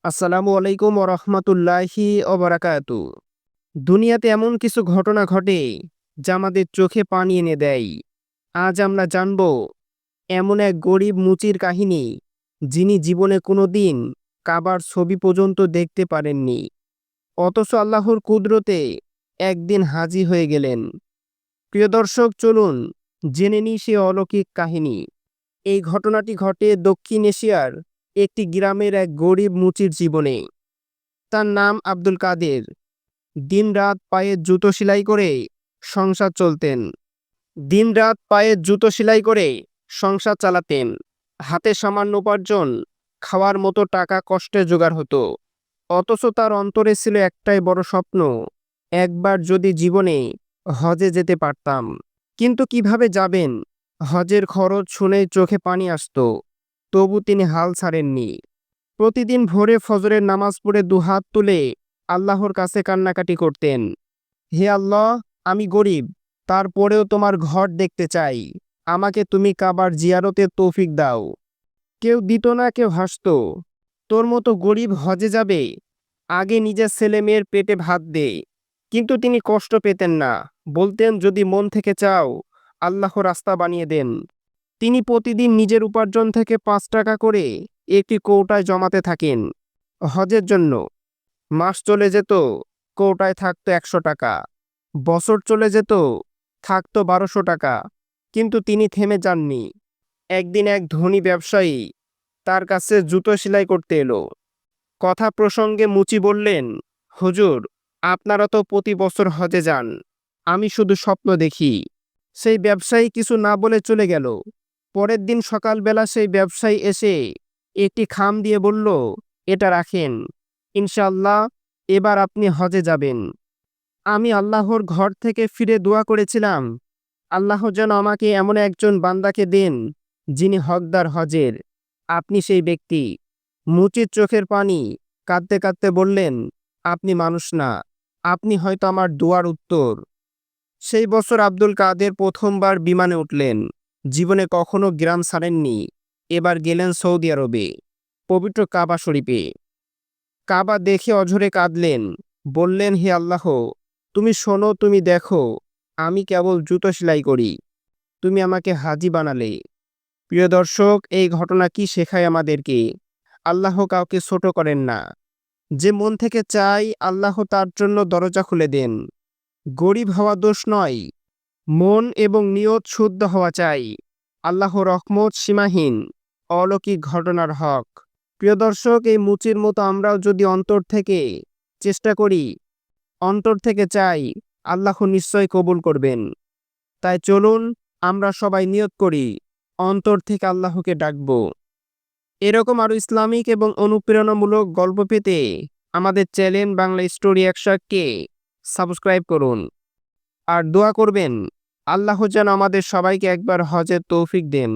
আসসালামু আলাইকুম ওরহমতুল্লাহি ওবারাকাতু। দুনিয়াতে এমন কিছু ঘটনা ঘটে যা আমাদের চোখে পানি এনে দেয়। আজ আমরা জানব এমন এক গরিব মুচির কাহিনী, যিনি জীবনে কোনোদিন কাবার ছবি পর্যন্ত দেখতে পারেননি, অথচ আল্লাহর কুদরতে একদিন হাজির হয়ে গেলেন। প্রিয় দর্শক, চলুন জেনে নিই সে অলৌকিক কাহিনী। এই ঘটনাটি ঘটে দক্ষিণ এশিয়ার একটি গ্রামের এক গরিব মুচির জীবনে। তার নাম আব্দুল কাদের। দিনরাত পায়ে জুতো সেলাই করে সংসার চলতেন। দিনরাত পায়ে জুতো সেলাই করে সংসার চালাতেন। হাতে সামান্য উপার্জন, খাওয়ার মতো টাকা কষ্টে জোগাড় হতো। অথচ তার অন্তরে ছিল একটাই বড় স্বপ্ন, একবার যদি জীবনে হজে যেতে পারতাম। কিন্তু কিভাবে যাবেন? হজের খরচ শুনেই চোখে পানি আসতো। তবু তিনি হাল ছাড়েননি। প্রতিদিন ভোরে ফজরের নামাজ পড়ে দুহাত তুলে আল্লাহর কাছে কান্নাকাটি করতেন। হে আল্লাহ, আমি গরিব, তারপরেও তোমার ঘর দেখতে চাই। আমাকে তুমি কাবার জিয়ারতের তৌফিক দাও। কেউ দিত না, কেউ হাসত। তোর মতো গরিব হজে যাবে? আগে নিজের ছেলে মেয়ের পেটে ভাত দে। কিন্তু তিনি কষ্ট পেতেন না। বলতেন, যদি মন থেকে চাও, আল্লাহ রাস্তা বানিয়ে দেন। তিনি প্রতিদিন নিজের উপার্জন থেকে 5 টাকা করে একটি কৌটায় জমাতে থাকেন হজের জন্য। মাস চলে যেত, কৌটায় থাকতো 100 টাকা। বছর চলে যেত, থাকতো 1200 টাকা। কিন্তু তিনি থেমে যাননি। একদিন এক ধনী ব্যবসায়ী তার কাছে জুতো সেলাই করতে এলো। কথা প্রসঙ্গে মুচি বললেন, হুজুর, আপনারা তো প্রতি বছর হজে যান, আমি শুধু স্বপ্ন দেখি। সেই ব্যবসায়ী কিছু না বলে চলে গেল। পরের দিন সকালবেলা সেই ব্যবসায়ী এসে একটি খাম দিয়ে বলল, এটা রাখেন, ইনশাআল্লাহ এবার আপনি হজে যাবেন। আমি আল্লাহর ঘর থেকে ফিরে দোয়া করেছিলাম, আল্লাহ যেন আমাকে এমন একজন বান্দাকে দেন যিনি হকদার হজের। আপনি সেই ব্যক্তি। মুচির চোখের পানি কাঁদতে কাঁদতে বললেন, আপনি মানুষ না, আপনি হয়তো আমার দোয়ার উত্তর। সেই বছর আব্দুল কাদের প্রথমবার বিমানে উঠলেন। জীবনে কখনো গ্রাম ছাড়েননি। এবার গেলেন সৌদি আরবে, পবিত্র কাবা শরীফে। কাবা দেখে অঝরে কাঁদলেন। বললেন, হে আল্লাহ, তুমি শোনো, তুমি দেখো, আমি কেবল জুতো সেলাই করি, তুমি আমাকে হাজি বানালে। প্রিয় দর্শক, এই ঘটনা কি শেখায় আমাদেরকে? আল্লাহ কাউকে ছোট করেন না। যে মন থেকে চাই, আল্লাহ তার জন্য দরজা খুলে দেন। গরিব হওয়া দোষ নয়, মন এবং নিয়ত শুদ্ধ হওয়া চাই। আল্লাহ রহমত সীমাহীন, অলৌকিক ঘটনার হক। প্রিয় দর্শক, এই মুচির মতো আমরাও যদি অন্তর থেকে চেষ্টা করি, অন্তর থেকে চাই, আল্লাহ নিশ্চয় কবুল করবেন। তাই চলুন আমরা সবাই নিয়ত করি, অন্তর থেকে আল্লাহকে ডাকব। এরকম আরো ইসলামিক এবং অনুপ্রেরণামূলক গল্প পেতে আমাদের চ্যানেল বাংলা স্টোরি 101কে সাবস্ক্রাইব করুন। আর দোয়া করবেন, আল্লাহ যেন আমাদের সবাইকে একবার হজের তৌফিক দেন।